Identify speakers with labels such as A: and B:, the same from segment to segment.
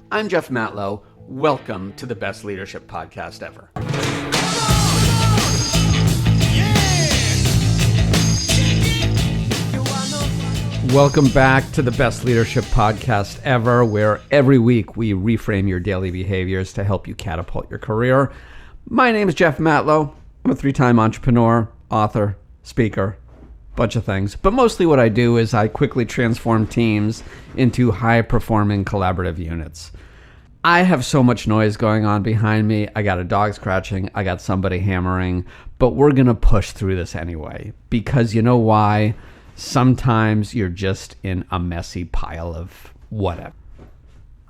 A: I'm Jeff Matlow. Welcome to the best leadership podcast ever. Welcome back to the best leadership podcast ever, where every week we reframe your daily behaviors to help you catapult your career. My name is Jeff Matlow. I'm a 3-time entrepreneur, author, speaker, bunch of things. But mostly what I do is I quickly transform teams into high-performing collaborative units. I have so much noise going on behind me. I got a dog scratching. I got somebody hammering. But we're going to push through this anyway. Because you know why? Sometimes you're just in a messy pile of whatever.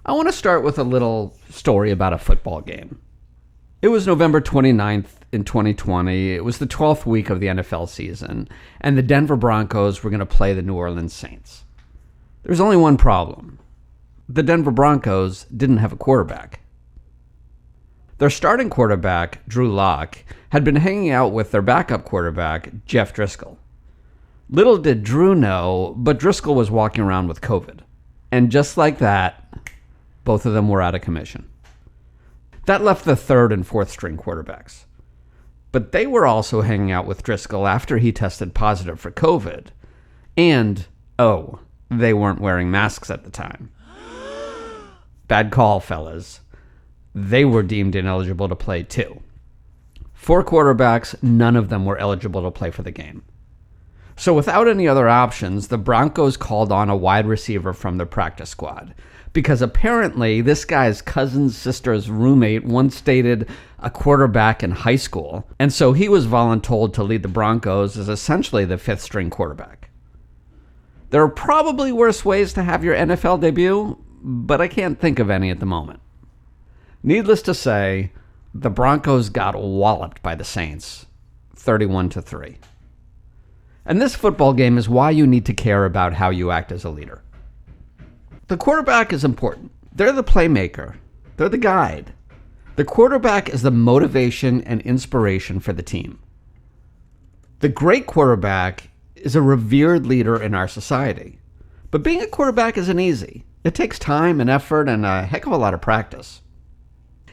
A: I want to start with a little story about a football game. It was November 29th in 2020. It was the 12th week of the NFL season. And the Denver Broncos were going to play the New Orleans Saints. There was only one problem. The Denver Broncos didn't have a quarterback. Their starting quarterback, Drew Lock, had been hanging out with their backup quarterback, Jeff Driscoll. Little did Drew know, but Driscoll was walking around with COVID. And just like that, both of them were out of commission. That left the third and fourth string quarterbacks. But they were also hanging out with Driscoll after he tested positive for COVID. And, they weren't wearing masks at the time. Bad call, fellas. They were deemed ineligible to play too. 4 quarterbacks, none of them were eligible to play for the game. So without any other options, the Broncos called on a wide receiver from their practice squad. Because apparently this guy's cousin's sister's roommate once dated a quarterback in high school. And so he was voluntold to lead the Broncos as essentially the 5th string quarterback. There are probably worse ways to have your NFL debut, but I can't think of any at the moment. Needless to say, the Broncos got walloped by the Saints, 31-3. And this football game is why you need to care about how you act as a leader. The quarterback is important. They're the playmaker. They're the guide. The quarterback is the motivation and inspiration for the team. The great quarterback is a revered leader in our society. But being a quarterback isn't easy. It takes time and effort and a heck of a lot of practice.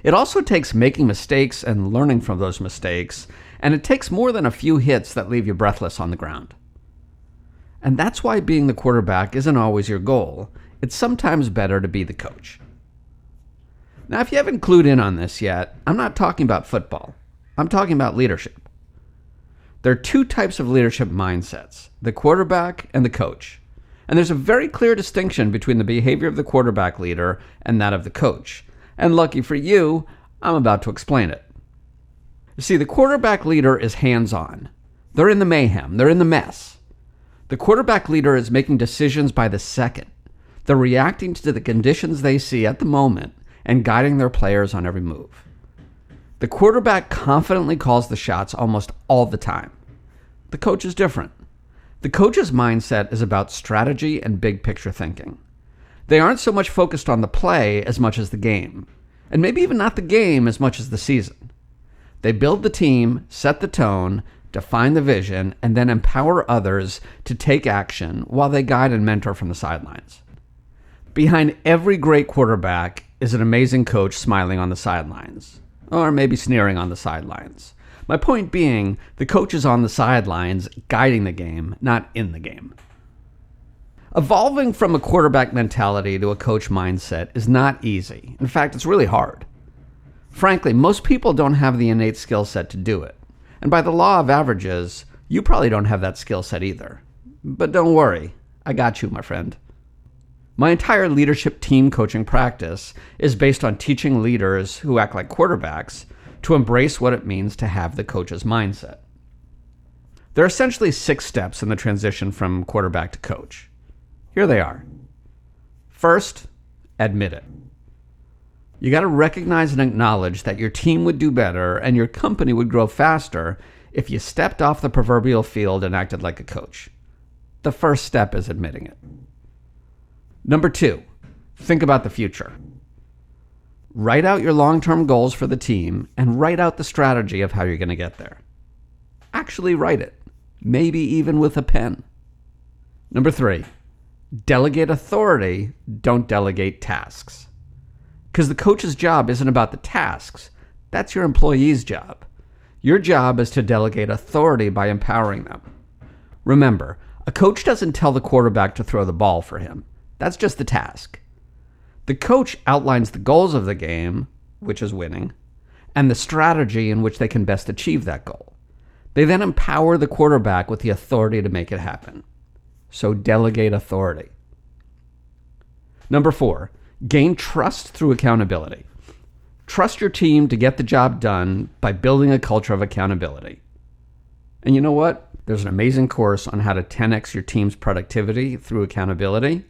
A: It also takes making mistakes and learning from those mistakes, and it takes more than a few hits that leave you breathless on the ground. And that's why being the quarterback isn't always your goal. It's sometimes better to be the coach. Now, if you haven't clued in on this yet, I'm not talking about football. I'm talking about leadership. There are 2 types of leadership mindsets, the quarterback and the coach. And there's a very clear distinction between the behavior of the quarterback leader and that of the coach. And lucky for you, I'm about to explain it. You see, the quarterback leader is hands-on. They're in the mayhem. They're in the mess. The quarterback leader is making decisions by the second. They're reacting to the conditions they see at the moment and guiding their players on every move. The quarterback confidently calls the shots almost all the time. The coach is different. The coach's mindset is about strategy and big picture thinking. They aren't so much focused on the play as much as the game, and maybe even not the game as much as the season. They build the team, set the tone, define the vision, and then empower others to take action while they guide and mentor from the sidelines. Behind every great quarterback is an amazing coach smiling on the sidelines, or maybe sneering on the sidelines. My point being, the coach is on the sidelines guiding the game, not in the game. Evolving from a quarterback mentality to a coach mindset is not easy. In fact, it's really hard. Frankly, most people don't have the innate skill set to do it. And by the law of averages, you probably don't have that skill set either. But don't worry, I got you, my friend. My entire leadership team coaching practice is based on teaching leaders who act like quarterbacks to embrace what it means to have the coach's mindset. There are essentially 6 steps in the transition from quarterback to coach. Here they are. First, admit it. You got to recognize and acknowledge that your team would do better and your company would grow faster if you stepped off the proverbial field and acted like a coach. The first step is admitting it. Number 2, think about the future. Write out your long-term goals for the team and write out the strategy of how you're going to get there. Actually write it, maybe even with a pen. Number 3, delegate authority, don't delegate tasks. Because the coach's job isn't about the tasks. That's your employee's job. Your job is to delegate authority by empowering them. Remember, a coach doesn't tell the quarterback to throw the ball for him. That's just the task. The coach outlines the goals of the game, which is winning, and the strategy in which they can best achieve that goal. They then empower the quarterback with the authority to make it happen. So delegate authority. Number 4, gain trust through accountability. Trust your team to get the job done by building a culture of accountability. And you know what? There's an amazing course on how to 10x your team's productivity through accountability.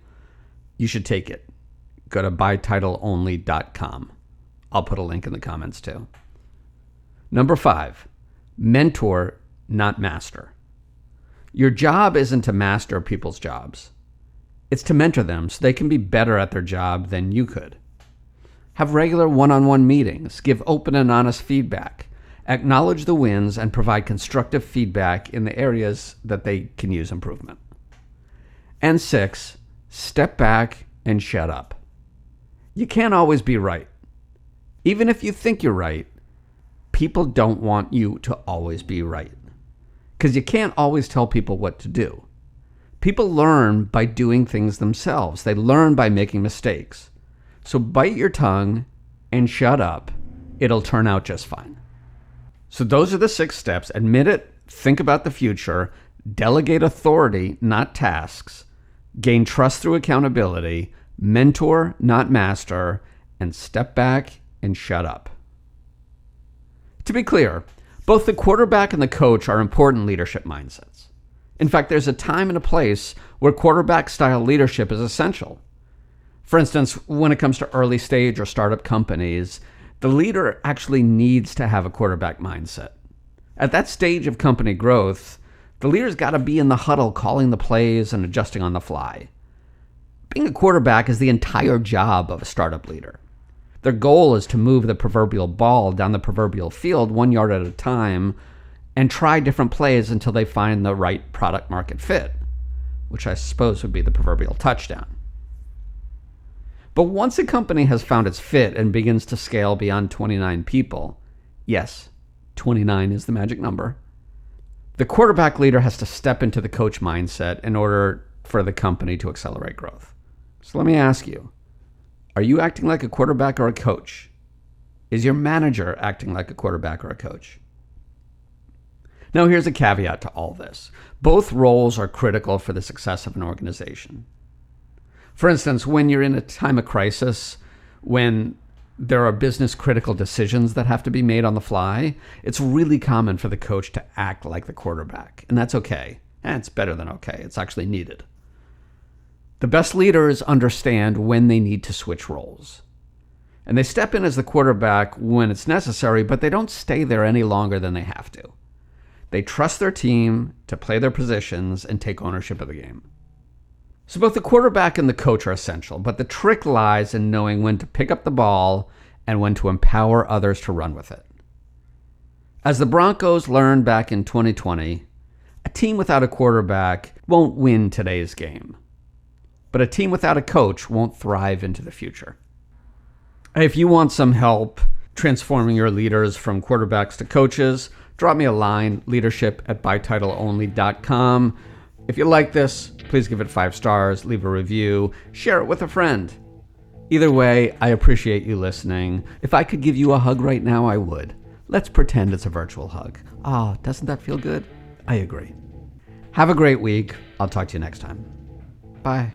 A: You should take it. Go to bytitleonly.com. I'll put a link in the comments too. Number 5, mentor, not master. Your job isn't to master people's jobs. It's to mentor them so they can be better at their job than you could. Have regular one-on-one meetings, give open and honest feedback, acknowledge the wins, and provide constructive feedback in the areas that they can use improvement. And 6, step back and shut up. You can't always be right. Even if you think you're right, people don't want you to always be right. Because you can't always tell people what to do. People learn by doing things themselves. They learn by making mistakes. So bite your tongue and shut up. It'll turn out just fine. So those are the 6 steps. Admit it, think about the future, delegate authority, not tasks, gain trust through accountability, mentor, not master, and step back and shut up. To be clear, both the quarterback and the coach are important leadership mindsets. In fact, there's a time and a place where quarterback-style leadership is essential. For instance, when it comes to early stage or startup companies, the leader actually needs to have a quarterback mindset. At that stage of company growth, the leader's got to be in the huddle calling the plays and adjusting on the fly. Being a quarterback is the entire job of a startup leader. Their goal is to move the proverbial ball down the proverbial field 1 yard at a time and try different plays until they find the right product market fit, which I suppose would be the proverbial touchdown. But once a company has found its fit and begins to scale beyond 29 people, yes, 29 is the magic number, the quarterback leader has to step into the coach mindset in order for the company to accelerate growth. So let me ask you, are you acting like a quarterback or a coach? Is your manager acting like a quarterback or a coach? Now, here's a caveat to all this. Both roles are critical for the success of an organization. For instance, when you're in a time of crisis, when there are business critical decisions that have to be made on the fly, it's really common for the coach to act like the quarterback. And that's okay. And it's better than okay. It's actually needed. The best leaders understand when they need to switch roles. And they step in as the quarterback when it's necessary, but they don't stay there any longer than they have to. They trust their team to play their positions and take ownership of the game. So both the quarterback and the coach are essential, but the trick lies in knowing when to pick up the ball and when to empower others to run with it. As the Broncos learned back in 2020, a team without a quarterback won't win today's game. But a team without a coach won't thrive into the future. If you want some help transforming your leaders from quarterbacks to coaches, drop me a line, leadership@bytitleonly.com. If you like this, please give it 5 stars, leave a review, share it with a friend. Either way, I appreciate you listening. If I could give you a hug right now, I would. Let's pretend it's a virtual hug. Ah, doesn't that feel good? I agree. Have a great week. I'll talk to you next time. Bye.